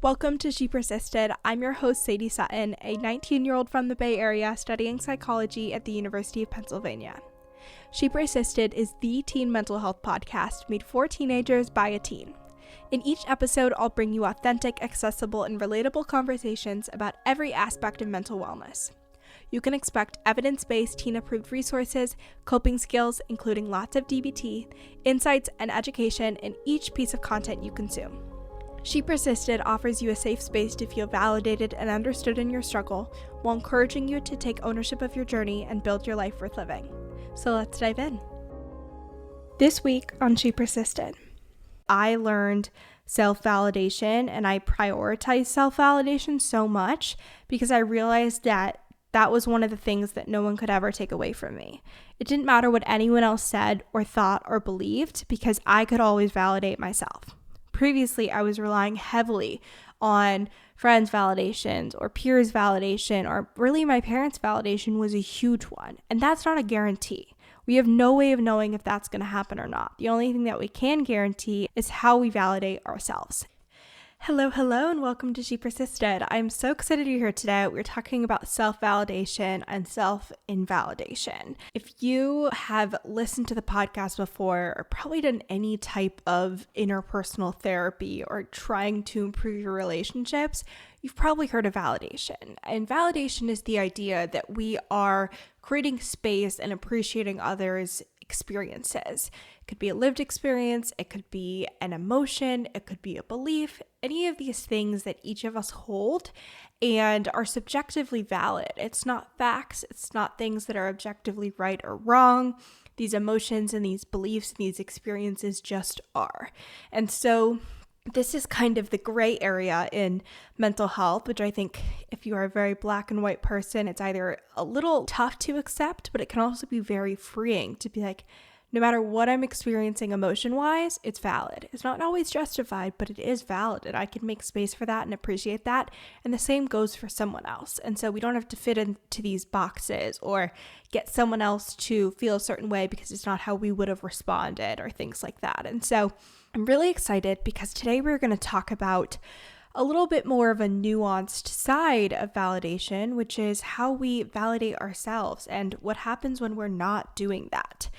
Welcome to She Persisted. I'm your host, Sadie Sutton, a 19-year-old from the Bay Area studying psychology at the University of Pennsylvania. She Persisted is the teen mental health podcast made for teenagers by a teen. In each episode, I'll bring you authentic, accessible, and relatable conversations about every aspect of mental wellness. You can expect evidence-based teen-approved resources, coping skills, including lots of DBT, insights, and education in each piece of content you consume. She Persisted offers you a safe space to feel validated and understood in your struggle, while encouraging you to take ownership of your journey and build your life worth living. So let's dive in. This week on She Persisted, I learned self-validation, and I prioritized self-validation so much because I realized that was one of the things that no one could ever take away from me. It didn't matter what anyone else said or thought or believed because I could always validate myself. Previously, I was relying heavily on friends' validations or peers' validation, or really my parents' validation was a huge one. And that's not a guarantee. We have no way of knowing if that's going to happen or not. The only thing that we can guarantee is how we validate ourselves. Hello, and welcome to She Persisted. I'm so excited you're here today. We're talking about self-validation and self-invalidation. If you have listened to the podcast before or probably done any type of interpersonal therapy or trying to improve your relationships, you've probably heard of validation. And validation is the idea that we are creating space and appreciating others' experiences. It could be a lived experience, it could be an emotion, it could be a belief, any of these things that each of us hold and are subjectively valid. It's not facts, it's not things that are objectively right or wrong. These emotions and these beliefs and these experiences just are. And so this is kind of the gray area in mental health, which I think if you are a very black and white person, it's either a little tough to accept, but it can also be very freeing to be like, no matter what I'm experiencing emotion-wise, it's valid. It's not always justified, but it is valid, and I can make space for that and appreciate that. And the same goes for someone else. And so we don't have to fit into these boxes or get someone else to feel a certain way because it's not how we would have responded or things like that. And so I'm really excited because today we're going to talk about a little bit more of a nuanced side of validation, which is how we validate ourselves and what happens when we're not doing that.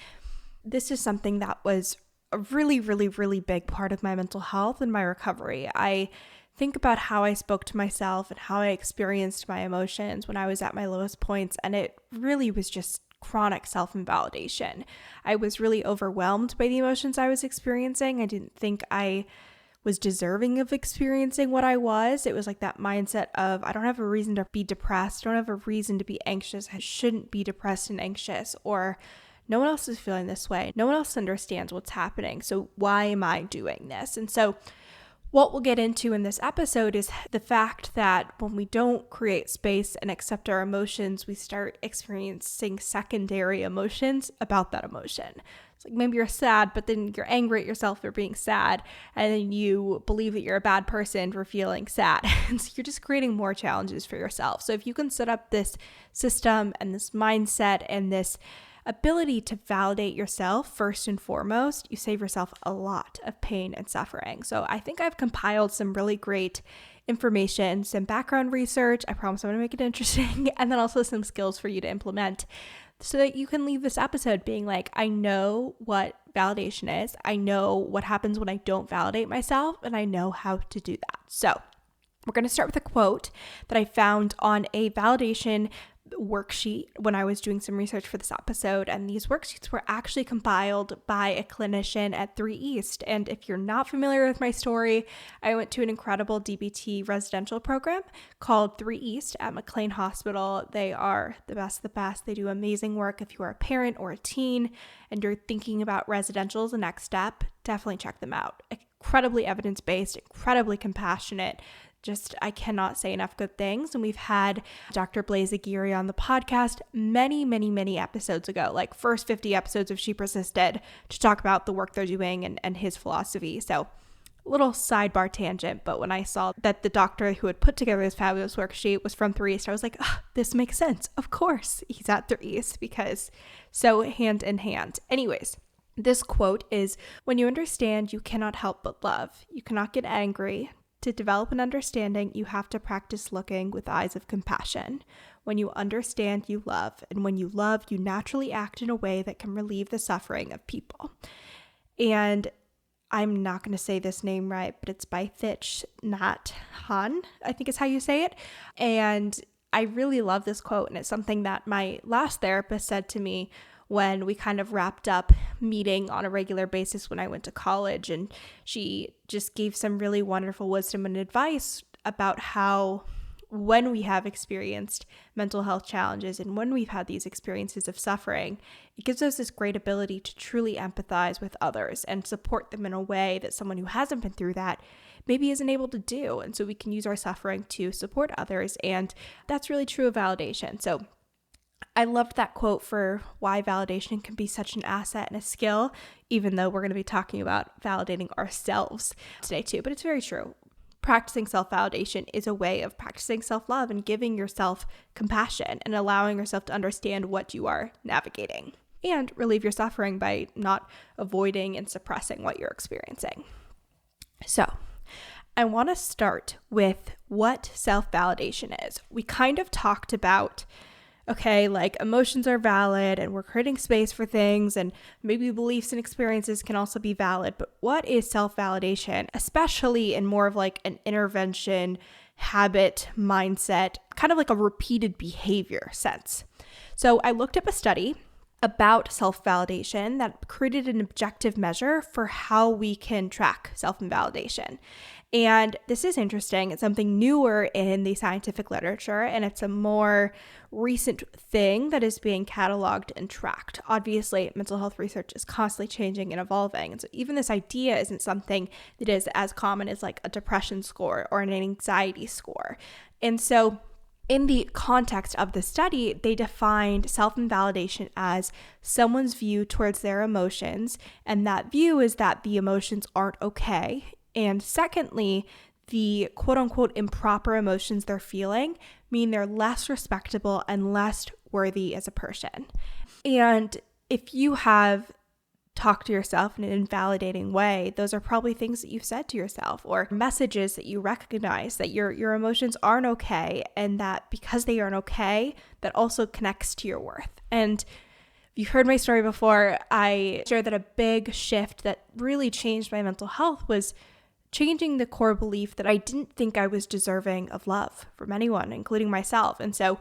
This is something that was a really, really, really big part of my mental health and my recovery. I think about how I spoke to myself and how I experienced my emotions when I was at my lowest points, and it really was just chronic self-invalidation. I was really overwhelmed by the emotions I was experiencing. I didn't think I was deserving of experiencing what I was. It was like that mindset of, I don't have a reason to be depressed. I don't have a reason to be anxious. I shouldn't be depressed and anxious, or no one else is feeling this way. No one else understands what's happening. So why am I doing this? And so what we'll get into in this episode is the fact that when we don't create space and accept our emotions, we start experiencing secondary emotions about that emotion. It's like maybe you're sad, but then you're angry at yourself for being sad, and then you believe that you're a bad person for feeling sad. And so you're just creating more challenges for yourself. So if you can set up this system and this mindset and this ability to validate yourself first and foremost, you save yourself a lot of pain and suffering. So I think I've compiled some really great information, some background research. I promise I'm going to make it interesting, and then also some skills for you to implement so that you can leave this episode being like, I know what validation is. I know what happens when I don't validate myself, and I know how to do that. So we're going to start with a quote that I found on a validation worksheet when I was doing some research for this episode, and these worksheets were actually compiled by a clinician at 3 East. And if you're not familiar with my story, I went to an incredible DBT residential program called 3 East at McLean Hospital. They are the best of the best. They do amazing work. If you are a parent or a teen and you're thinking about residential as the next step, definitely check them out. Incredibly evidence-based, incredibly compassionate. Just, I cannot say enough good things. And we've had Dr. Blaise Aguirre on the podcast many episodes ago, like first 50 episodes of She Persisted, to talk about the work they're doing and his philosophy. So little sidebar tangent, but when I saw that the doctor who had put together this fabulous worksheet was from 3 East, I was like, oh, this makes sense. Of course he's at 3 East, because so hand in hand. Anyways, this quote is, "When you understand, you cannot help but love. You cannot get angry. To develop an understanding, you have to practice looking with eyes of compassion. When you understand, you love, and when you love, you naturally act in a way that can relieve the suffering of people. And I'm not going to say this name right, but it's by Thich Nhat Hanh, I think is how you say it. And I really love this quote, and it's something that my last therapist said to me when we kind of wrapped up meeting on a regular basis when I went to college. And she just gave some really wonderful wisdom and advice about how when we have experienced mental health challenges and when we've had these experiences of suffering, it gives us this great ability to truly empathize with others and support them in a way that someone who hasn't been through that maybe isn't able to do. And so we can use our suffering to support others. And that's really true of validation. So I loved that quote for why validation can be such an asset and a skill, even though we're going to be talking about validating ourselves today too. But it's very true. Practicing self-validation is a way of practicing self-love and giving yourself compassion and allowing yourself to understand what you are navigating and relieve your suffering by not avoiding and suppressing what you're experiencing. So I want to start with what self-validation is. We kind of talked about okay, like emotions are valid and we're creating space for things, and maybe beliefs and experiences can also be valid. But what is self-validation, especially in more of like an intervention, habit, mindset, kind of like a repeated behavior sense? So I looked up a study about self-validation that created an objective measure for how we can track self-invalidation. And this is interesting. It's something newer in the scientific literature, and it's a more recent thing that is being cataloged and tracked. Obviously, mental health research is constantly changing and evolving. And so even this idea isn't something that is as common as like a depression score or an anxiety score. And so in the context of the study, they defined self-invalidation as someone's view towards their emotions. And that view is that the emotions aren't okay. And secondly, the quote unquote improper emotions they're feeling mean they're less respectable and less worthy as a person. And if you have talked to yourself in an invalidating way, those are probably things that you've said to yourself or messages that you recognize that your emotions aren't okay, and that because they aren't okay, that also connects to your worth. And if you've heard my story before, I shared that a big shift that really changed my mental health was changing the core belief that I didn't think I was deserving of love from anyone, including myself. And so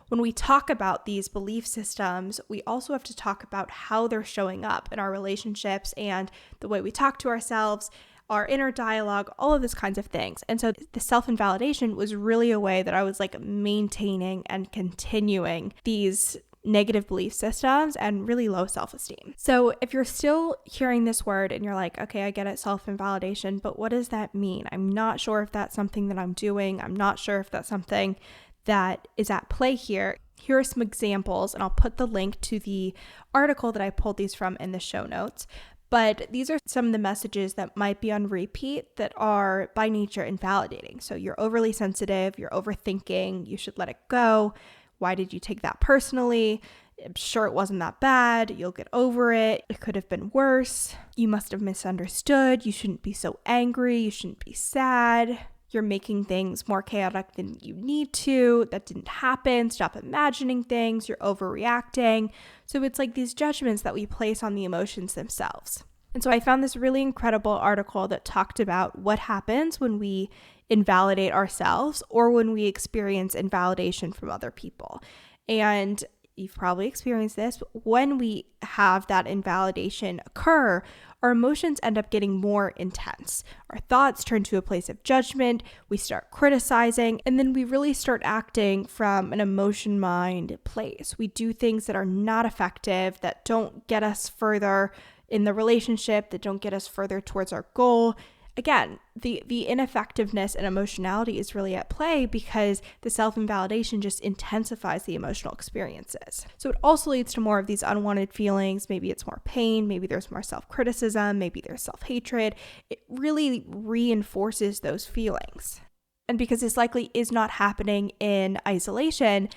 when we talk about these belief systems, we also have to talk about how they're showing up in our relationships and the way we talk to ourselves, our inner dialogue, all of these kinds of things. And so the self-invalidation was really a way that I was like maintaining and continuing these negative belief systems and really low self-esteem. So if you're still hearing this word and you're like, okay, I get it, self-invalidation, but what does that mean? I'm not sure if that's something that I'm doing. I'm not sure if that's something that is at play here. Here are some examples, and I'll put the link to the article that I pulled these from in the show notes. But these are some of the messages that might be on repeat that are by nature invalidating. So you're overly sensitive, you're overthinking, you should let it go. Why did you take that personally? I'm sure it wasn't that bad. You'll get over it. It could have been worse. You must have misunderstood. You shouldn't be so angry. You shouldn't be sad. You're making things more chaotic than you need to. That didn't happen. Stop imagining things. You're overreacting. So it's like these judgments that we place on the emotions themselves. And so I found this really incredible article that talked about what happens when we invalidate ourselves or when we experience invalidation from other people. And you've probably experienced this. When we have that invalidation occur, our emotions end up getting more intense. Our thoughts turn to a place of judgment. We start criticizing, and then we really start acting from an emotion mind place. We do things that are not effective, that don't get us further in the relationship, that don't get us further towards our goal. Again, the ineffectiveness and emotionality is really at play because the self-invalidation just intensifies the emotional experiences. So it also leads to more of these unwanted feelings. Maybe it's more pain, maybe there's more self-criticism, maybe there's self-hatred. It really reinforces those feelings. And because this likely is not happening in isolation,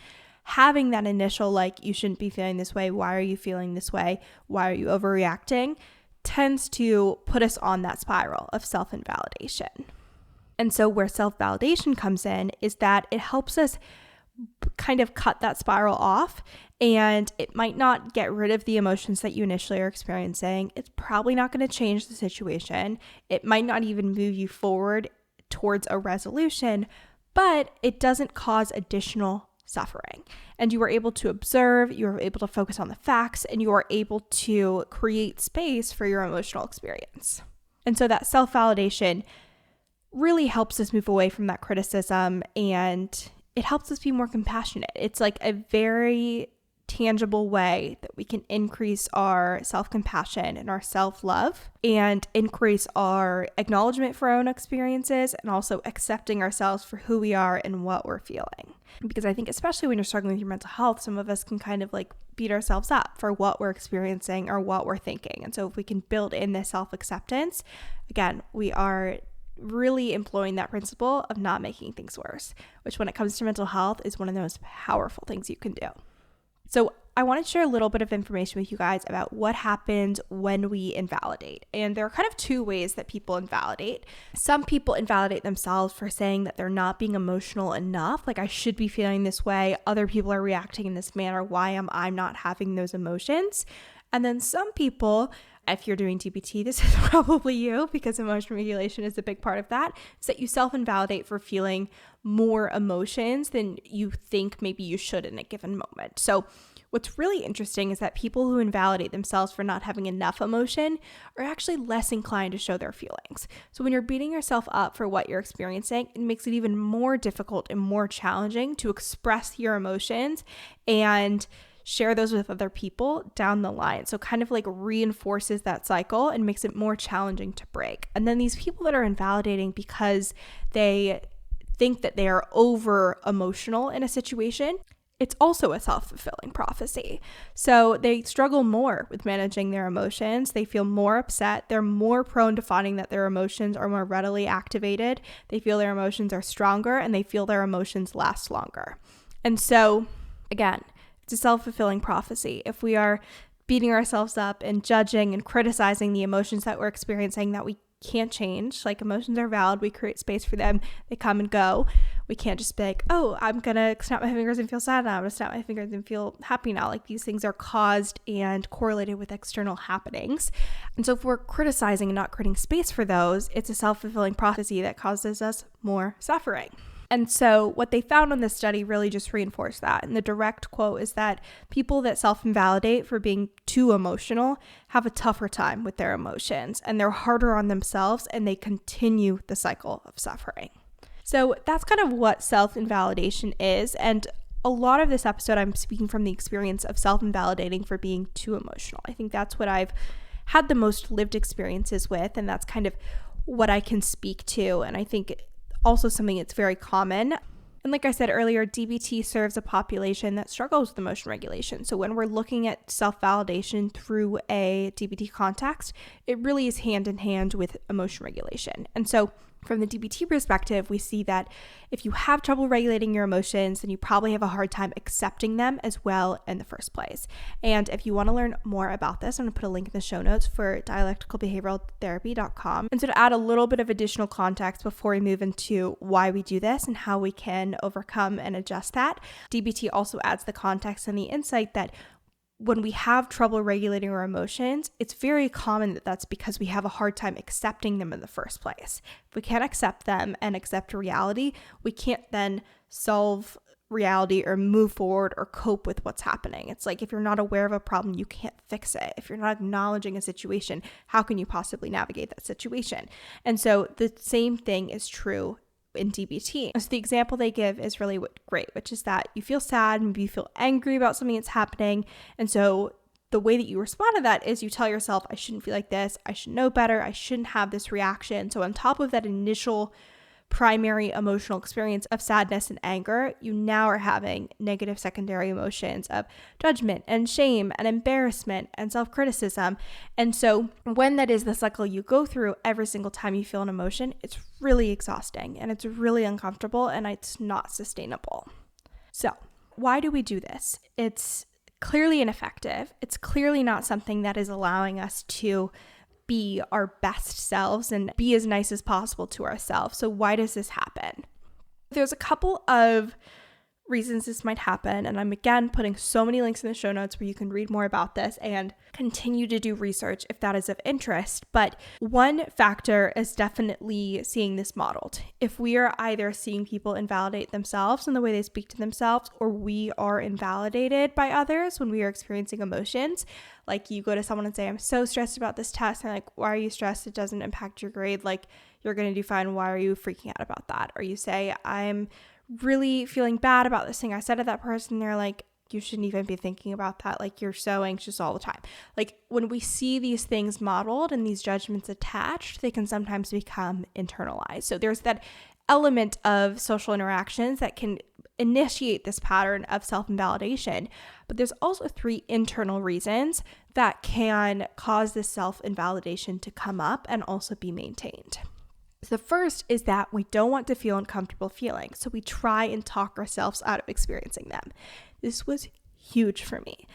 having that initial like, you shouldn't be feeling this way, why are you feeling this way, why are you overreacting, tends to put us on that spiral of self-invalidation. And so where self-validation comes in is that it helps us kind of cut that spiral off, and it might not get rid of the emotions that you initially are experiencing. It's probably not going to change the situation. It might not even move you forward towards a resolution, but it doesn't cause additional suffering. And you are able to observe, you are able to focus on the facts, and you are able to create space for your emotional experience. And so that self-validation really helps us move away from that criticism, and it helps us be more compassionate. It's like a very tangible way that we can increase our self-compassion and our self-love and increase our acknowledgement for our own experiences and also accepting ourselves for who we are and what we're feeling. Because I think especially when you're struggling with your mental health, some of us can kind of like beat ourselves up for what we're experiencing or what we're thinking. And so if we can build in this self-acceptance, again, we are really employing that principle of not making things worse, which when it comes to mental health is one of the most powerful things you can do. So I want to share a little bit of information with you guys about what happens when we invalidate. And there are kind of two ways that people invalidate. Some people invalidate themselves for saying that they're not being emotional enough, like I should be feeling this way. Other people are reacting in this manner. Why am I not having those emotions? And then some people, if you're doing DBT, this is probably you because emotion regulation is a big part of that, is that you self-invalidate for feeling more emotions than you think maybe you should in a given moment. So what's really interesting is that people who invalidate themselves for not having enough emotion are actually less inclined to show their feelings. So when you're beating yourself up for what you're experiencing, it makes it even more difficult and more challenging to express your emotions and share those with other people down the line. So kind of like reinforces that cycle and makes it more challenging to break. And then these people that are invalidating because they think that they are over emotional in a situation, it's also a self-fulfilling prophecy. So they struggle more with managing their emotions. They feel more upset. They're more prone to finding that their emotions are more readily activated. They feel their emotions are stronger and they feel their emotions last longer. And so again, it's a self-fulfilling prophecy. If we are beating ourselves up and judging and criticizing the emotions that we're experiencing that we can't change, like emotions are valid, we create space for them, they come and go. We can't just be like, oh, I'm going to snap my fingers and feel sad now. I'm going to snap my fingers and feel happy now. Like these things are caused and correlated with external happenings. And so if we're criticizing and not creating space for those, it's a self-fulfilling prophecy that causes us more suffering. And so what they found on this study really just reinforced that. And the direct quote is that people that self-invalidate for being too emotional have a tougher time with their emotions and they're harder on themselves and they continue the cycle of suffering. So that's kind of what self-invalidation is. And a lot of this episode, I'm speaking from the experience of self-invalidating for being too emotional. I think that's what I've had the most lived experiences with. And that's kind of what I can speak to. And I think also something that's very common. And like I said earlier, DBT serves a population that struggles with emotion regulation. So when we're looking at self-validation through a DBT context, it really is hand in hand with emotion regulation. And so from the DBT perspective, we see that if you have trouble regulating your emotions, then you probably have a hard time accepting them as well in the first place. And if you want to learn more about this, I'm going to put a link in the show notes for dialecticalbehavioraltherapy.com. And so to add a little bit of additional context before we move into why we do this and how we can overcome and adjust that, DBT also adds the context and the insight that when we have trouble regulating our emotions, it's very common that that's because we have a hard time accepting them in the first place. If we can't accept them and accept reality, we can't then solve reality or move forward or cope with what's happening. It's like if you're not aware of a problem, you can't fix it. If you're not acknowledging a situation, how can you possibly navigate that situation? And so the same thing is true in DBT. So the example they give is really great, which is that you feel sad, maybe you feel angry about something that's happening. And so the way that you respond to that is you tell yourself, I shouldn't feel like this. I should know better. I shouldn't have this reaction. So on top of that initial primary emotional experience of sadness and anger, you now are having negative secondary emotions of judgment and shame and embarrassment and self-criticism. And so when that is the cycle you go through every single time you feel an emotion, it's really exhausting and it's really uncomfortable and it's not sustainable. So why do we do this? It's clearly ineffective. It's clearly not something that is allowing us to be our best selves and be as nice as possible to ourselves. So why does this happen? There's a couple of reasons this might happen, and I'm again putting so many links in the show notes where you can read more about this and continue to do research if that is of interest. But one factor is definitely seeing this modeled. If we are either seeing people invalidate themselves in the way they speak to themselves, or we are invalidated by others when we are experiencing emotions, like you go to someone and say, I'm so stressed about this test, and like, why are you stressed? It doesn't impact your grade. Like, you're going to do fine. Why are you freaking out about that? Or you say, I'm really feeling bad about this thing I said to that person. They're like, you shouldn't even be thinking about that. Like, you're so anxious all the time. Like, when we see these things modeled and these judgments attached, they can sometimes become internalized. So there's that element of social interactions that can initiate this pattern of self-invalidation. But there's also 3 internal reasons that can cause this self-invalidation to come up and also be maintained. The first is that we don't want to feel uncomfortable feelings, so we try and talk ourselves out of experiencing them. This was huge for me.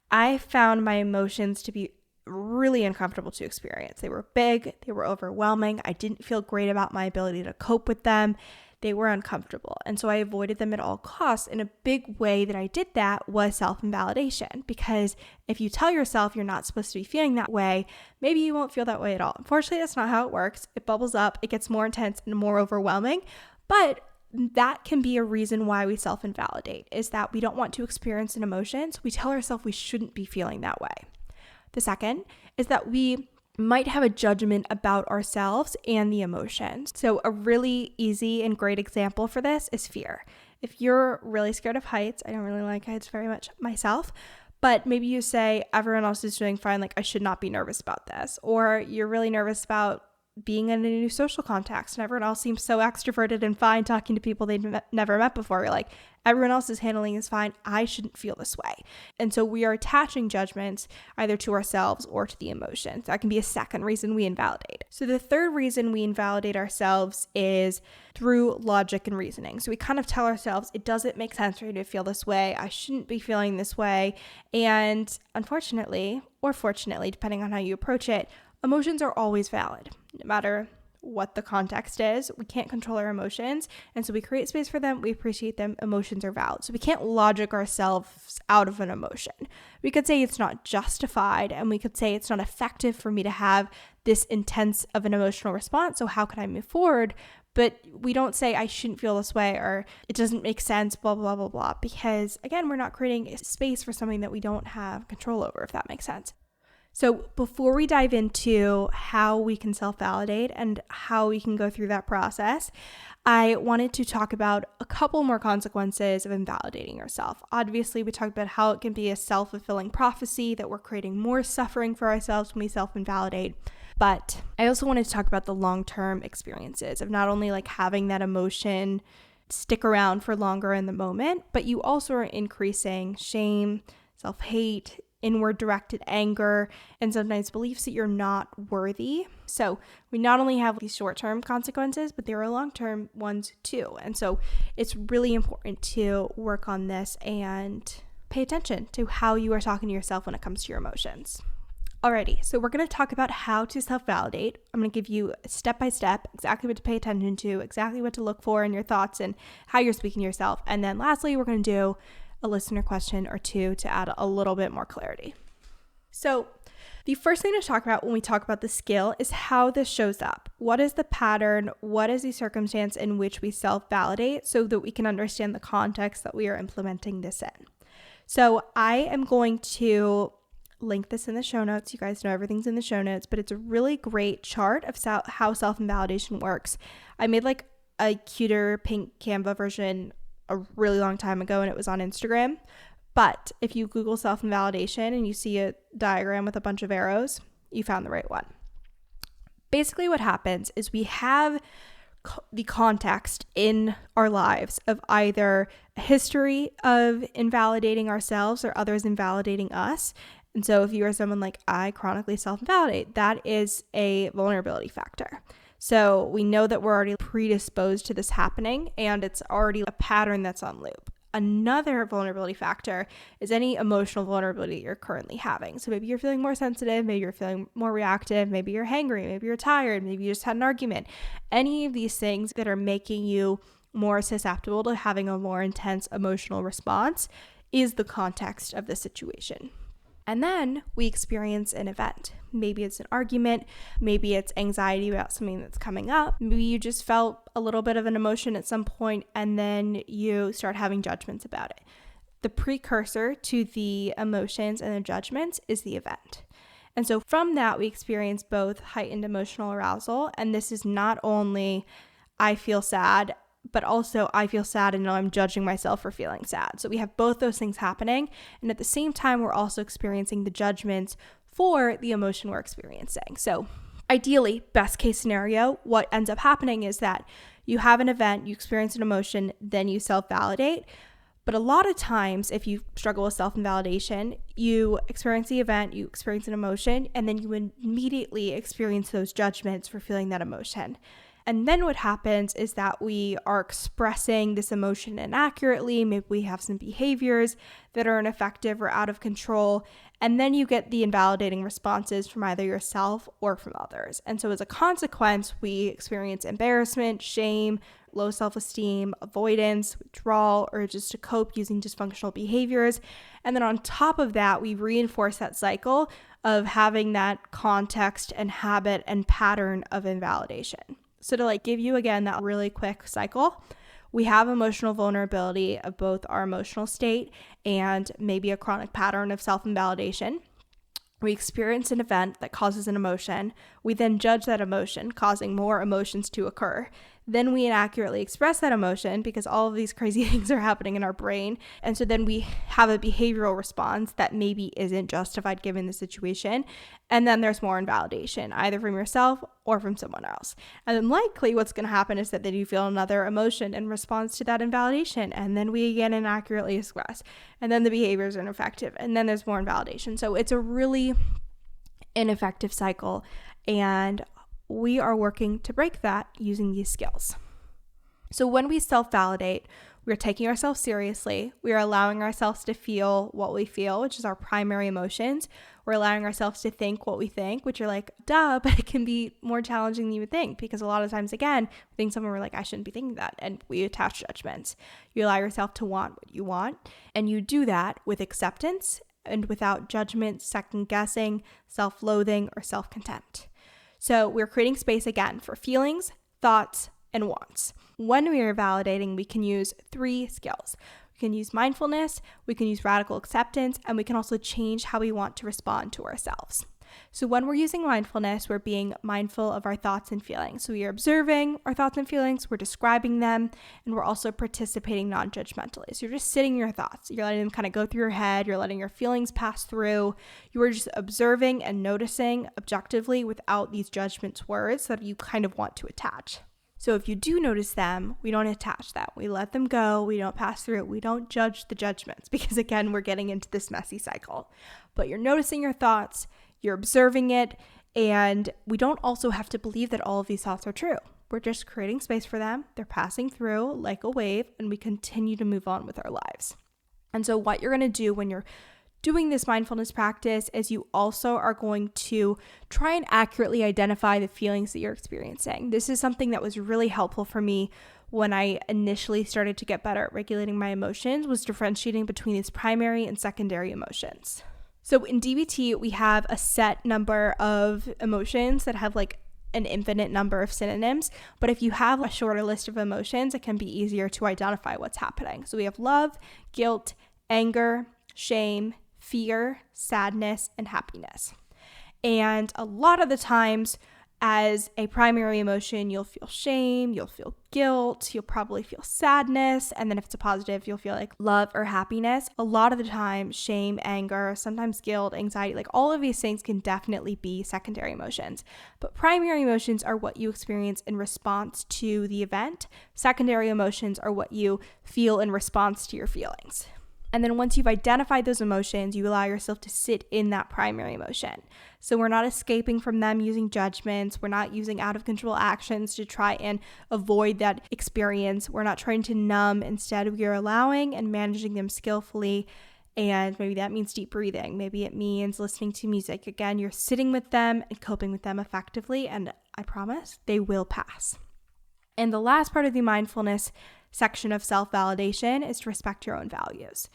I found my emotions to be really uncomfortable to experience. They were big, they were overwhelming. I didn't feel great about my ability to cope with them. They were uncomfortable, and so I avoided them at all costs. And a big way that I did that was self-invalidation, because if you tell yourself you're not supposed to be feeling that way, maybe you won't feel that way at all. Unfortunately, that's not how it works. It bubbles up, it gets more intense and more overwhelming, but that can be a reason why we self-invalidate, is that we don't want to experience an emotion, so we tell ourselves we shouldn't be feeling that way. The second is that we might have a judgment about ourselves and the emotions. So a really easy and great example for this is fear. If you're really scared of heights, I don't really like heights very much myself, but maybe you say everyone else is doing fine, like I should not be nervous about this. Or you're really nervous about being in a new social context and everyone else seems so extroverted and fine talking to people they've never met before. You're like, everyone else is handling this fine. I shouldn't feel this way. And so we are attaching judgments either to ourselves or to the emotions. That can be a second reason we invalidate. So the third reason we invalidate ourselves is through logic and reasoning. So we kind of tell ourselves, it doesn't make sense for you to feel this way. I shouldn't be feeling this way. And unfortunately, or fortunately, depending on how you approach it, emotions are always valid, no matter what the context is. We can't control our emotions, and so we create space for them. We appreciate them. Emotions are valid. So we can't logic ourselves out of an emotion. We could say it's not justified, and we could say it's not effective for me to have this intense of an emotional response, so how can I move forward? But we don't say I shouldn't feel this way or it doesn't make sense, blah, blah, blah, blah, because again, we're not creating a space for something that we don't have control over, if that makes sense. So before we dive into how we can self-validate and how we can go through that process, I wanted to talk about a couple more consequences of invalidating yourself. Obviously, we talked about how it can be a self-fulfilling prophecy, that we're creating more suffering for ourselves when we self-invalidate. But I also wanted to talk about the long-term experiences of not only like having that emotion stick around for longer in the moment, but you also are increasing shame, self-hate, inward directed anger, and sometimes beliefs that you're not worthy. So we not only have these short-term consequences, but there are long-term ones too. And so it's really important to work on this and pay attention to how you are talking to yourself when it comes to your emotions. Alrighty, so we're going to talk about how to self-validate. I'm going to give you step-by-step exactly what to pay attention to, exactly what to look for in your thoughts and how you're speaking to yourself. And then lastly, we're going to do a listener question or two to add a little bit more clarity. So the first thing to talk about when we talk about the skill is how this shows up. What is the pattern? What is the circumstance in which we self-validate so that we can understand the context that we are implementing this in? So I am going to link this in the show notes. You guys know everything's in the show notes, but it's a really great chart of how self-invalidation works. I made like a cuter pink Canva version a really long time ago and it was on Instagram. But if you Google self-invalidation and you see a diagram with a bunch of arrows, you found the right one. Basically what happens is we have the context in our lives of either a history of invalidating ourselves or others invalidating us. And so if you are someone like I chronically self-invalidate, that is a vulnerability factor. So we know that we're already predisposed to this happening and it's already a pattern that's on loop. another vulnerability factor is any emotional vulnerability you're currently having. So maybe you're feeling more sensitive, maybe you're feeling more reactive, maybe you're hangry, maybe you're tired, maybe you just had an argument. Any of these things that are making you more susceptible to having a more intense emotional response is the context of the situation. And then we experience an event. Maybe it's an argument, maybe it's anxiety about something that's coming up. Maybe you just felt a little bit of an emotion at some point and then you start having judgments about it. The precursor to the emotions and the judgments is the event. And so from that, we experience both heightened emotional arousal. And this is not only I feel sad, but also I feel sad and know I'm judging myself for feeling sad. So we have both those things happening. And at the same time, we're also experiencing the judgments for the emotion we're experiencing. So ideally, best case scenario, what ends up happening is that you have an event, you experience an emotion, then you self-validate. But a lot of times, if you struggle with self-invalidation, you experience the event, you experience an emotion, and then you immediately experience those judgments for feeling that emotion. And then what happens is that we are expressing this emotion inaccurately. Maybe we have some behaviors that are ineffective or out of control. And then you get the invalidating responses from either yourself or from others. And so as a consequence, we experience embarrassment, shame, low self-esteem, avoidance, withdrawal, or just to cope using dysfunctional behaviors. And then on top of that, we reinforce that cycle of having that context and habit and pattern of invalidation. So to give you again that really quick cycle, we have emotional vulnerability of both our emotional state and maybe a chronic pattern of self-invalidation. We experience an event that causes an emotion. We then judge that emotion, causing more emotions to occur. Then we inaccurately express that emotion because all of these crazy things are happening in our brain. And so then we have a behavioral response that maybe isn't justified given the situation. And then there's more invalidation, either from yourself or from someone else. And then likely what's going to happen is that then you feel another emotion in response to that invalidation. And then we again inaccurately express. And then the behaviors are ineffective. And then there's more invalidation. So it's a really ineffective cycle. And we are working to break that using these skills. So when we self-validate, we're taking ourselves seriously. We are allowing ourselves to feel what we feel, which is our primary emotions. We're allowing ourselves to think what we think, which are duh, but it can be more challenging than you would think because a lot of times, again, we think something we're I shouldn't be thinking that, and we attach judgments. You allow yourself to want what you want, and you do that with acceptance and without judgment, second guessing, self-loathing, or self-contempt. So we're creating space again for feelings, thoughts, and wants. When we are validating, we can use 3 skills. We can use mindfulness, we can use radical acceptance, and we can also change how we want to respond to ourselves. So when we're using mindfulness, we're being mindful of our thoughts and feelings. So we are observing our thoughts and feelings, we're describing them, and we're also participating non-judgmentally. So you're just sitting in your thoughts. You're letting them kind of go through your head. You're letting your feelings pass through. You are just observing and noticing objectively without these judgments words that you kind of want to attach. So if you do notice them, we don't attach them. We let them go. We don't pass through it. We don't judge the judgments because, again, we're getting into this messy cycle. But you're noticing your thoughts. You're observing it, and we don't also have to believe that all of these thoughts are true. We're just creating space for them. They're passing through like a wave, and we continue to move on with our lives. And so what you're going to do when you're doing this mindfulness practice is you also are going to try and accurately identify the feelings that you're experiencing. This is something that was really helpful for me when I initially started to get better at regulating my emotions, was differentiating between these primary and secondary emotions. So in DBT, we have a set number of emotions that have an infinite number of synonyms. But if you have a shorter list of emotions, it can be easier to identify what's happening. So we have love, guilt, anger, shame, fear, sadness, and happiness. And a lot of the times, as a primary emotion, you'll feel shame, you'll feel guilt, you'll probably feel sadness, and then if it's a positive, you'll feel love or happiness. A lot of the time, shame, anger, sometimes guilt, anxiety, all of these things can definitely be secondary emotions. But primary emotions are what you experience in response to the event. Secondary emotions are what you feel in response to your feelings. And then once you've identified those emotions, you allow yourself to sit in that primary emotion. So we're not escaping from them using judgments. We're not using out of control actions to try and avoid that experience. We're not trying to numb. Instead, we are allowing and managing them skillfully. And maybe that means deep breathing. Maybe it means listening to music. Again, you're sitting with them and coping with them effectively. And I promise they will pass. And the last part of the mindfulness section of self-validation is to respect your own values.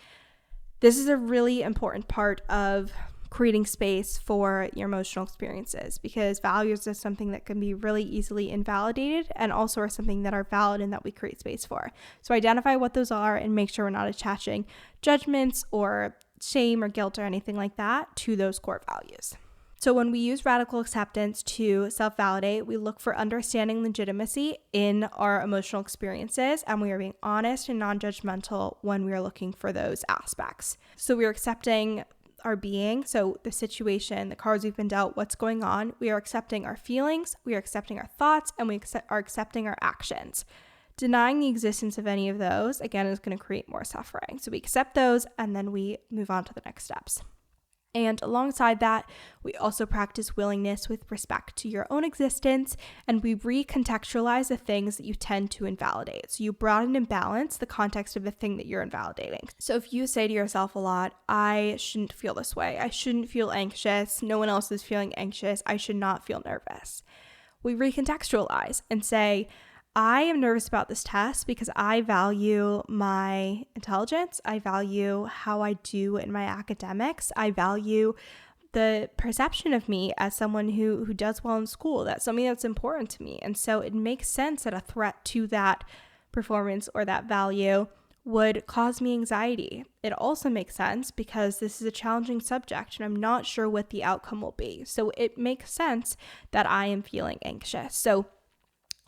This is a really important part of creating space for your emotional experiences, because values is something that can be really easily invalidated and also are something that are valid and that we create space for. So identify what those are and make sure we're not attaching judgments or shame or guilt or anything like that to those core values. So when we use radical acceptance to self-validate, we look for understanding legitimacy in our emotional experiences, and we are being honest and non-judgmental when we are looking for those aspects. So we are accepting our being, so the situation, the cards we've been dealt, what's going on. We are accepting our feelings, we are accepting our thoughts, and we are accepting our actions. Denying the existence of any of those, again, is going to create more suffering. So we accept those, and then we move on to the next steps. And alongside that, we also practice willingness with respect to your own existence, and we recontextualize the things that you tend to invalidate. So you broaden and balance the context of the thing that you're invalidating. So if you say to yourself a lot, I shouldn't feel this way, I shouldn't feel anxious, no one else is feeling anxious, I should not feel nervous. We recontextualize and say, I am nervous about this test because I value my intelligence. I value how I do in my academics. I value the perception of me as someone who does well in school. That's something that's important to me. And so it makes sense that a threat to that performance or that value would cause me anxiety. It also makes sense because this is a challenging subject and I'm not sure what the outcome will be. So it makes sense that I am feeling anxious. So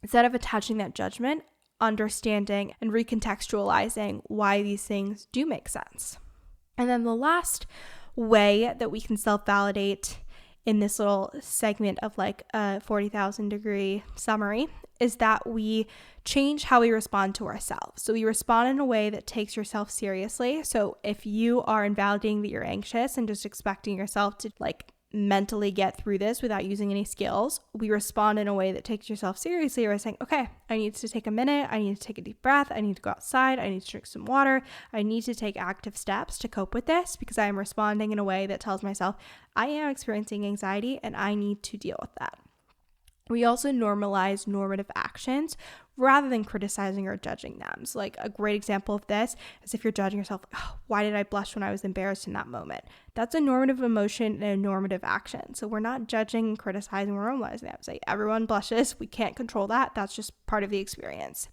instead of attaching that judgment, understanding and recontextualizing why these things do make sense. And then the last way that we can self-validate in this little segment of like a 40,000 degree summary is that we change how we respond to ourselves. So we respond in a way that takes yourself seriously. So if you are invalidating that you're anxious and just expecting yourself to like mentally get through this without using any skills, we respond in a way that takes yourself seriously. We're saying, okay, I need to take a minute, I need to take a deep breath, I need to go outside, I need to drink some water, I need to take active steps to cope with this because I am responding in a way that tells myself I am experiencing anxiety and I need to deal with that. We also normalize normative actions rather than criticizing or judging them. So like a great example of this is if you're judging yourself, oh, why did I blush when I was embarrassed in that moment? That's a normative emotion and a normative action. So we're not judging and criticizing, we're normalizing that. Say everyone blushes, we can't control that. That's just part of the experience.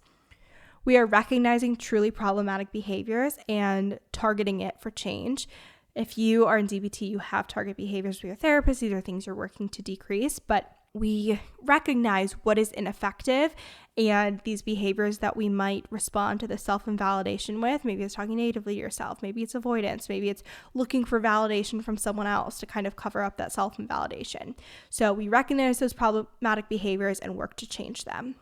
We are recognizing truly problematic behaviors and targeting it for change. If you are in DBT, you have target behaviors with your therapist. These are things you're working to decrease, but we recognize what is ineffective and these behaviors that we might respond to the self-invalidation with. Maybe it's talking negatively to yourself. Maybe it's avoidance. Maybe it's looking for validation from someone else to kind of cover up that self-invalidation. So we recognize those problematic behaviors and work to change them.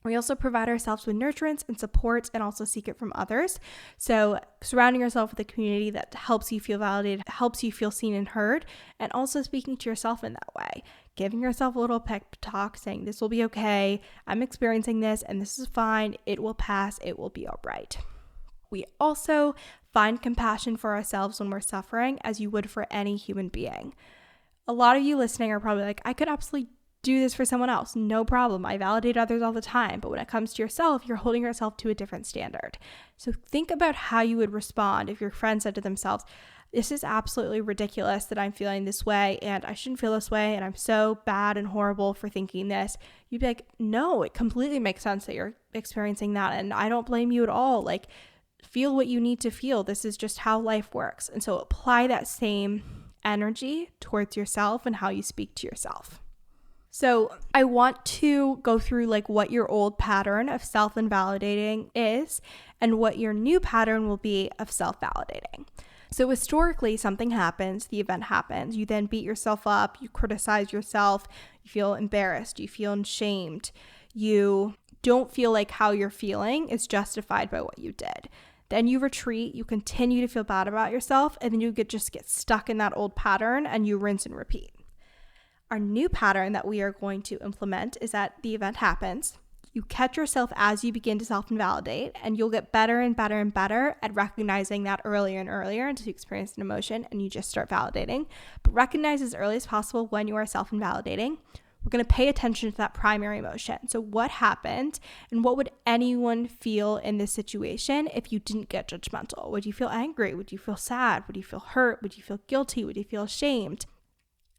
We also provide ourselves with nurturance and support and also seek it from others. So surrounding yourself with a community that helps you feel validated, helps you feel seen and heard, and also speaking to yourself in that way. Giving yourself a little pep talk saying, this will be okay, I'm experiencing this and this is fine, it will pass, it will be all right. We also find compassion for ourselves when we're suffering as you would for any human being. A lot of you listening are probably like, I could absolutely do this for someone else, no problem. I validate others all the time. But when it comes to yourself, you're holding yourself to a different standard. So think about how you would respond if your friend said to themselves, this is absolutely ridiculous that I'm feeling this way and I shouldn't feel this way and I'm so bad and horrible for thinking this. You'd be like, no, it completely makes sense that you're experiencing that and I don't blame you at all. Like, feel what you need to feel. This is just how life works. And so apply that same energy towards yourself and how you speak to yourself. So I want to go through like what your old pattern of self-invalidating is and what your new pattern will be of self-validating. So historically, something happens, the event happens, you then beat yourself up, you criticize yourself, you feel embarrassed, you feel ashamed, you don't feel like how you're feeling is justified by what you did. Then you retreat, you continue to feel bad about yourself, and then you just get stuck in that old pattern and you rinse and repeat. Our new pattern that we are going to implement is that the event happens. You catch yourself as you begin to self-invalidate, and you'll get better and better and better at recognizing that earlier and earlier until you experience an emotion and you just start validating. But recognize as early as possible when you are self-invalidating. We're going to pay attention to that primary emotion. So what happened, and what would anyone feel in this situation if you didn't get judgmental? Would you feel angry? Would you feel sad? Would you feel hurt? Would you feel guilty? Would you feel ashamed?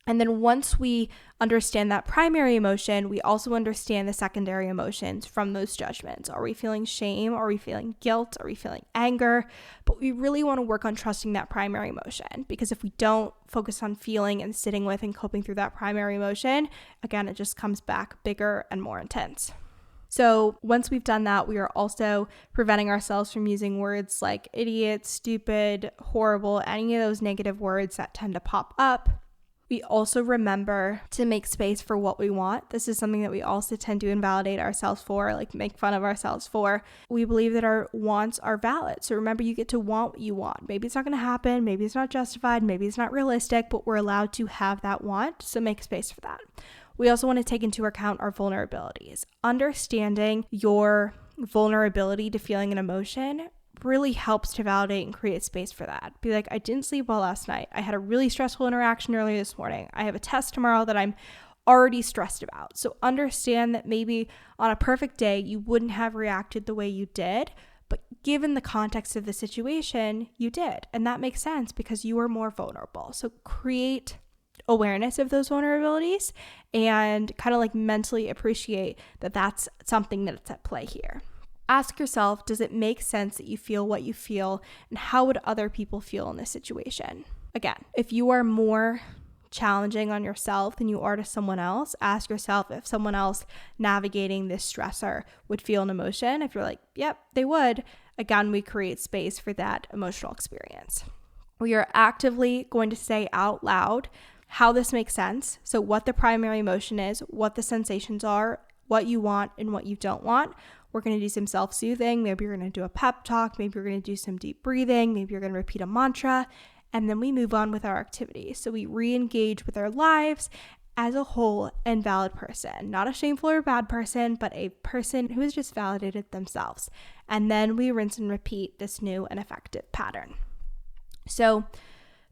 And then once we understand that primary emotion, we also understand the secondary emotions from those judgments. Are we feeling shame? Are we feeling guilt? Are we feeling anger? But we really want to work on trusting that primary emotion, because if we don't focus on feeling and sitting with and coping through that primary emotion, again, it just comes back bigger and more intense. So once we've done that, we are also preventing ourselves from using words like idiot, stupid, horrible, any of those negative words that tend to pop up. We also remember to make space for what we want. This is something that we also tend to invalidate ourselves for, like make fun of ourselves for. We believe that our wants are valid. So remember, you get to want what you want. Maybe it's not going to happen. Maybe it's not justified. Maybe it's not realistic, but we're allowed to have that want. So make space for that. We also want to take into account our vulnerabilities. Understanding your vulnerability to feeling an emotion really helps to validate and create space for that. Be like, I didn't sleep well last night. I had a really stressful interaction earlier this morning. I have a test tomorrow that I'm already stressed about. So understand that maybe on a perfect day, you wouldn't have reacted the way you did, but given the context of the situation, you did. And that makes sense because you are more vulnerable. So create awareness of those vulnerabilities and kind of like mentally appreciate that that's something that's at play here. Ask yourself, does it make sense that you feel what you feel, and how would other people feel in this situation? Again, if you are more challenging on yourself than you are to someone else, ask yourself if someone else navigating this stressor would feel an emotion. If you're like, yep, they would, again, we create space for that emotional experience. We are actively going to say out loud how this makes sense. So what the primary emotion is, what the sensations are, what you want and what you don't want. We're going to do some self-soothing. Maybe you're going to do a pep talk. Maybe you're going to do some deep breathing. Maybe you're going to repeat a mantra. And then we move on with our activity. So we re-engage with our lives as a whole and valid person. Not a shameful or bad person, but a person who has just validated themselves. And then we rinse and repeat this new and effective pattern. So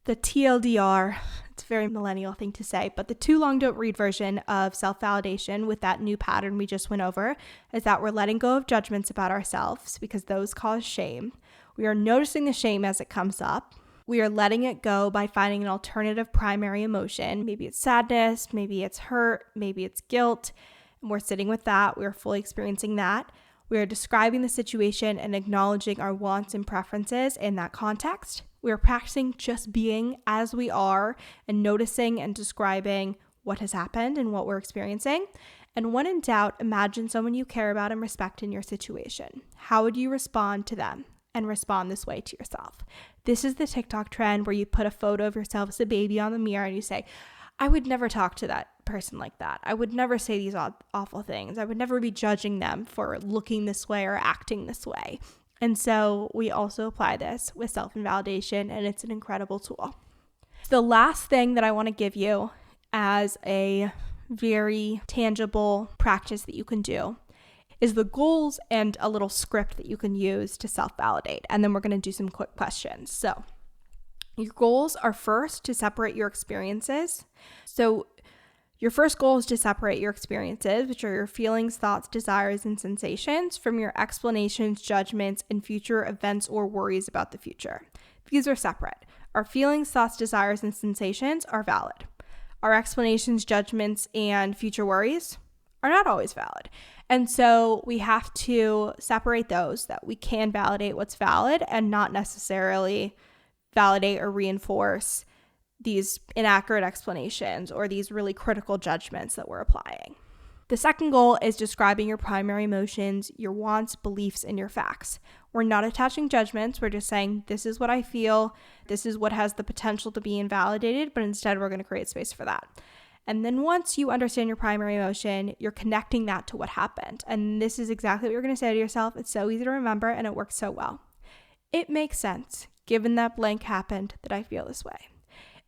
the TLDR, it's a very millennial thing to say, but the too long don't read version of self-validation with that new pattern we just went over is that we're letting go of judgments about ourselves because those cause shame. We are noticing the shame as it comes up. We are letting it go by finding an alternative primary emotion. Maybe it's sadness, maybe it's hurt, maybe it's guilt, and we're sitting with that. We are fully experiencing that. We are describing the situation and acknowledging our wants and preferences in that context. We are practicing just being as we are and noticing and describing what has happened and what we're experiencing. And when in doubt, imagine someone you care about and respect in your situation. How would you respond to them? And respond this way to yourself. This is the TikTok trend where you put a photo of yourself as a baby on the mirror and you say, I would never talk to that person like that. I would never say these awful things. I would never be judging them for looking this way or acting this way. And so we also apply this with self-invalidation, and it's an incredible tool. The last thing that I want to give you as a very tangible practice that you can do is the goals and a little script that you can use to self-validate. And then we're going to do some quick questions. So your goals are first to separate your experiences. So your first goal is to separate your experiences, which are your feelings, thoughts, desires, and sensations, from your explanations, judgments, and future events or worries about the future. These are separate. Our feelings, thoughts, desires, and sensations are valid. Our explanations, judgments, and future worries are not always valid. And so we have to separate those, that we can validate what's valid and not necessarily validate or reinforce these inaccurate explanations or these really critical judgments that we're applying. The second goal is describing your primary emotions, your wants, beliefs, and your facts. We're not attaching judgments. We're just saying, this is what I feel. This is what has the potential to be invalidated, but instead we're going to create space for that. And then once you understand your primary emotion, you're connecting that to what happened. And this is exactly what you're going to say to yourself. It's so easy to remember and it works so well. It makes sense, given that blank happened, that I feel this way.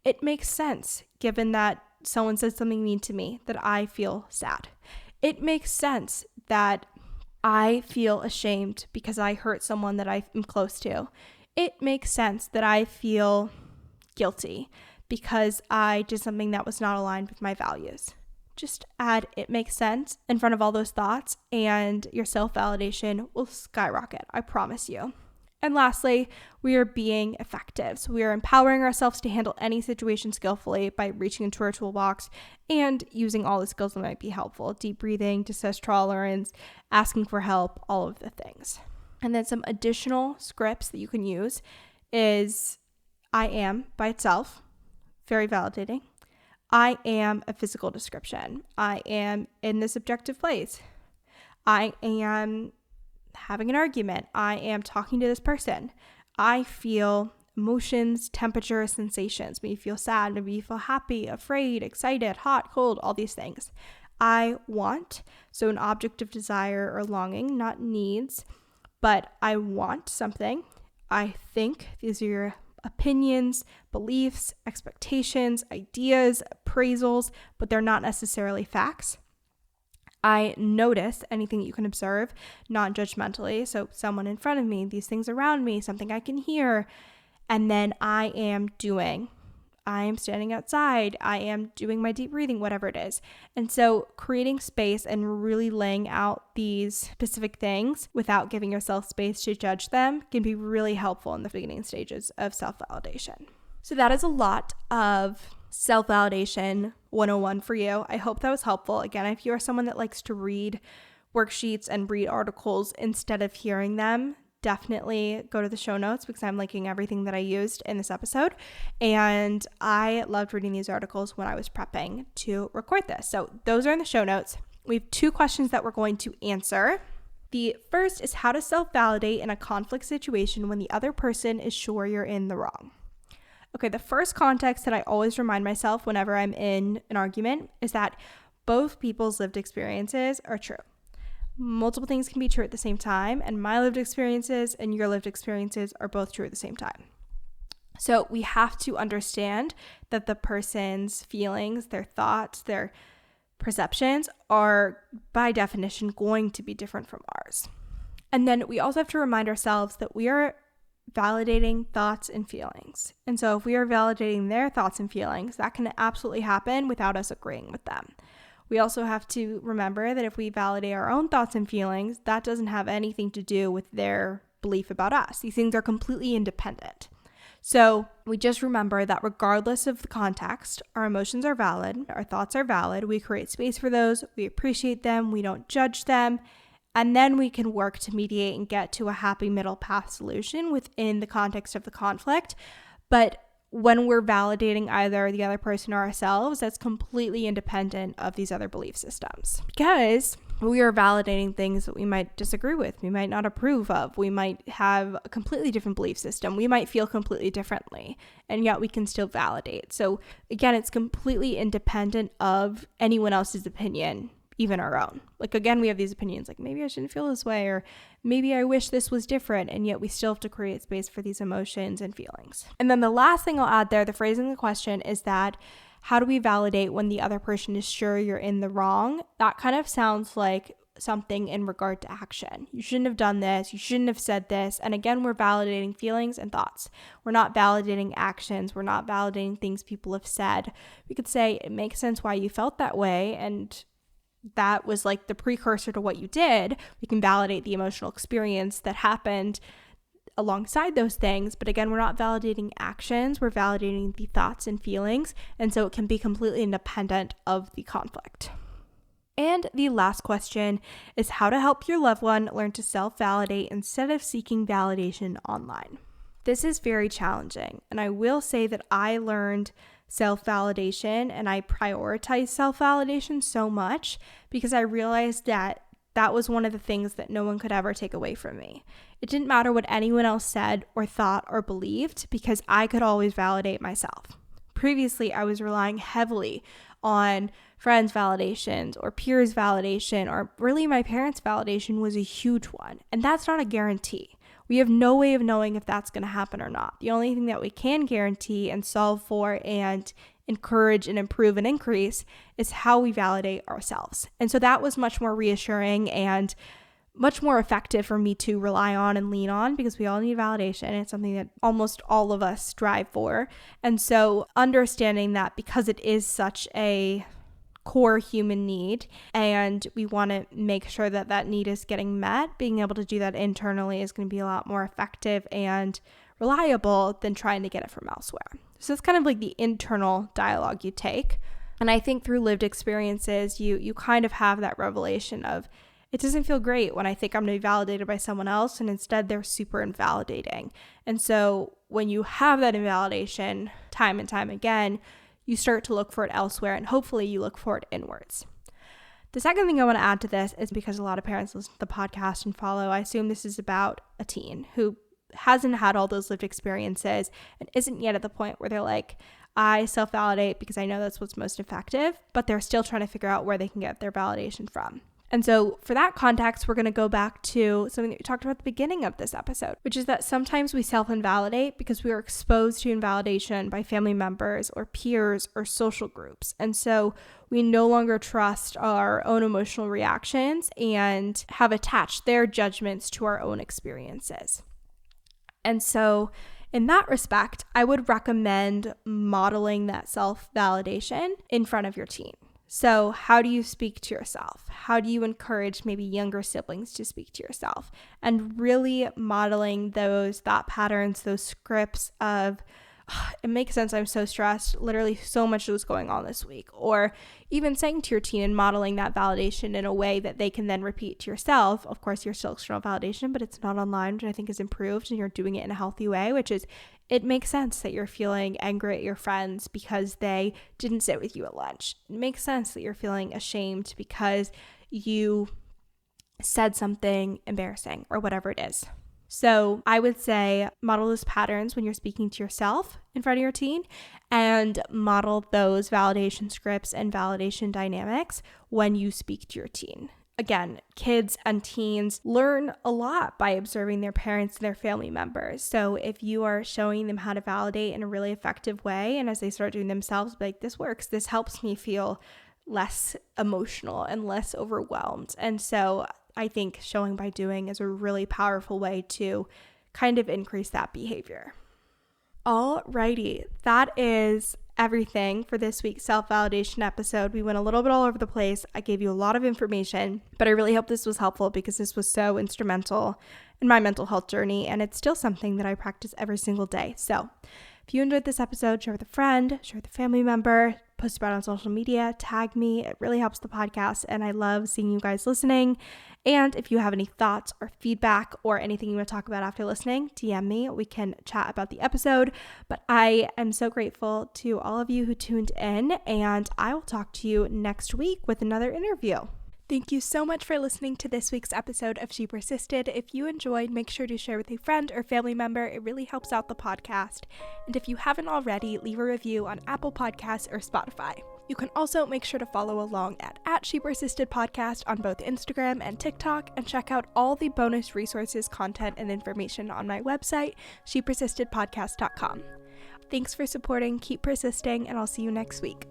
It makes sense, given that someone said something mean to me, that I feel sad. It makes sense that I feel ashamed because I hurt someone that I am close to. It makes sense that I feel guilty because I did something that was not aligned with my values. Just add "it makes sense" in front of all those thoughts and your self-validation will skyrocket, I promise you. And lastly, we are being effective. So we are empowering ourselves to handle any situation skillfully by reaching into our toolbox and using all the skills that might be helpful. Deep breathing, distress tolerance, asking for help, all of the things. And then some additional scripts that you can use is "I am" by itself, very validating. "I am" a physical description. I am in this objective place. I am having an argument. I am talking to this person. I feel emotions, temperature, sensations. Maybe you feel sad, maybe you feel happy, afraid, excited, hot, cold, all these things. I want, so an object of desire or longing, not needs, but I want something. I think, these are your opinions, beliefs, expectations, ideas, appraisals, but they're not necessarily facts. I notice, anything that you can observe, non-judgmentally. So someone in front of me, these things around me, something I can hear. And then I am doing. I am standing outside. I am doing my deep breathing, whatever it is. And so creating space and really laying out these specific things without giving yourself space to judge them can be really helpful in the beginning stages of self-validation. So that is a lot of self-validation 101 for you. I hope that was helpful. Again, if you are someone that likes to read worksheets and read articles instead of hearing them, definitely go to the show notes because I'm linking everything that I used in this episode. And I loved reading these articles when I was prepping to record this. So those are in the show notes. We have 2 questions that we're going to answer. The first is how to self-validate in a conflict situation when the other person is sure you're in the wrong. Okay, the first context that I always remind myself whenever I'm in an argument is that both people's lived experiences are true. Multiple things can be true at the same time, and my lived experiences and your lived experiences are both true at the same time. So we have to understand that the person's feelings, their thoughts, their perceptions are by definition going to be different from ours. And then we also have to remind ourselves that we are validating thoughts and feelings. And so if we are validating their thoughts and feelings, that can absolutely happen without us agreeing with them. We also have to remember that if we validate our own thoughts and feelings, that doesn't have anything to do with their belief about us. These things are completely independent. So we just remember that regardless of the context, our emotions are valid, our thoughts are valid, we create space for those, we appreciate them, we don't judge them, and then we can work to mediate and get to a happy middle path solution within the context of the conflict. But when we're validating either the other person or ourselves, that's completely independent of these other belief systems. Because we are validating things that we might disagree with, we might not approve of, we might have a completely different belief system, we might feel completely differently, and yet we can still validate. So again, it's completely independent of anyone else's opinion, even our own. Like, again, we have these opinions like, maybe I shouldn't feel this way, or maybe I wish this was different, and yet we still have to create space for these emotions and feelings. And then the last thing I'll add there, the phrasing of the question, is that how do we validate when the other person is sure you're in the wrong? That kind of sounds like something in regard to action. You shouldn't have done this, you shouldn't have said this. And again, we're validating feelings and thoughts. We're not validating actions. We're not validating things people have said. We could say it makes sense why you felt that way, and that was like the precursor to what you did. We can validate the emotional experience that happened alongside those things. But again, we're not validating actions. We're validating the thoughts and feelings. And so it can be completely independent of the conflict. And the last question is how to help your loved one learn to self-validate instead of seeking validation online. This is very challenging. And I will say that I learned self-validation and I prioritize self-validation so much because I realized that that was one of the things that no one could ever take away from me. It didn't matter what anyone else said or thought or believed because I could always validate myself. Previously, I was relying heavily on friends' validations or peers' validation, or really my parents' validation was a huge one. And that's not a guarantee. We have no way of knowing if that's going to happen or not. The only thing that we can guarantee and solve for and encourage and improve and increase is how we validate ourselves. And so that was much more reassuring and much more effective for me to rely on and lean on, because we all need validation. It's something that almost all of us strive for. And so understanding that because it is such a core human need and we want to make sure that that need is getting met, being able to do that internally is going to be a lot more effective and reliable than trying to get it from elsewhere. So it's kind of like the internal dialogue you take. And I think through lived experiences, you kind of have that revelation of, it doesn't feel great when I think I'm going to be validated by someone else, and instead they're super invalidating. And so when you have that invalidation time and time again, you start to look for it elsewhere, and hopefully you look for it inwards. The second thing I want to add to this is because a lot of parents listen to the podcast and follow, I assume this is about a teen who hasn't had all those lived experiences and isn't yet at the point where they're like, I self-validate because I know that's what's most effective, but they're still trying to figure out where they can get their validation from. And so for that context, we're going to go back to something that we talked about at the beginning of this episode, which is that sometimes we self-invalidate because we are exposed to invalidation by family members or peers or social groups. And so we no longer trust our own emotional reactions and have attached their judgments to our own experiences. And so in that respect, I would recommend modeling that self-validation in front of your teen. So how do you speak to yourself? How do you encourage maybe younger siblings to speak to yourself? And really modeling those thought patterns, those scripts of, it makes sense, I'm so stressed, literally so much was going on this week. Or even saying to your teen and modeling that validation in a way that they can then repeat to yourself. Of course, you're still external validation, but it's not online, which I think is improved, and you're doing it in a healthy way, which is, it makes sense that you're feeling angry at your friends because they didn't sit with you at lunch. It makes sense that you're feeling ashamed because you said something embarrassing or whatever it is. So I would say model those patterns when you're speaking to yourself in front of your teen, and model those validation scripts and validation dynamics when you speak to your teen. Again, kids and teens learn a lot by observing their parents and their family members. So if you are showing them how to validate in a really effective way, and as they start doing themselves, like, this works, this helps me feel less emotional and less overwhelmed. And so I think showing by doing is a really powerful way to kind of increase that behavior. Alrighty, that is everything for this week's self-validation episode. We went a little bit all over the place. I gave you a lot of information, but I really hope this was helpful because this was so instrumental in my mental health journey, and it's still something that I practice every single day. So if you enjoyed this episode, share with a friend, share with a family member, post about it on social media, tag me. It really helps the podcast, and I love seeing you guys listening. And if you have any thoughts or feedback or anything you want to talk about after listening, DM me. We can chat about the episode. But I am so grateful to all of you who tuned in, and I will talk to you next week with another interview. Thank you so much for listening to this week's episode of She Persisted. If you enjoyed, make sure to share with a friend or family member. It really helps out the podcast. And if you haven't already, leave a review on Apple Podcasts or Spotify. You can also make sure to follow along at She Persisted Podcast on both Instagram and TikTok, and check out all the bonus resources, content, and information on my website, shepersistedpodcast.com. Thanks for supporting, keep persisting, and I'll see you next week.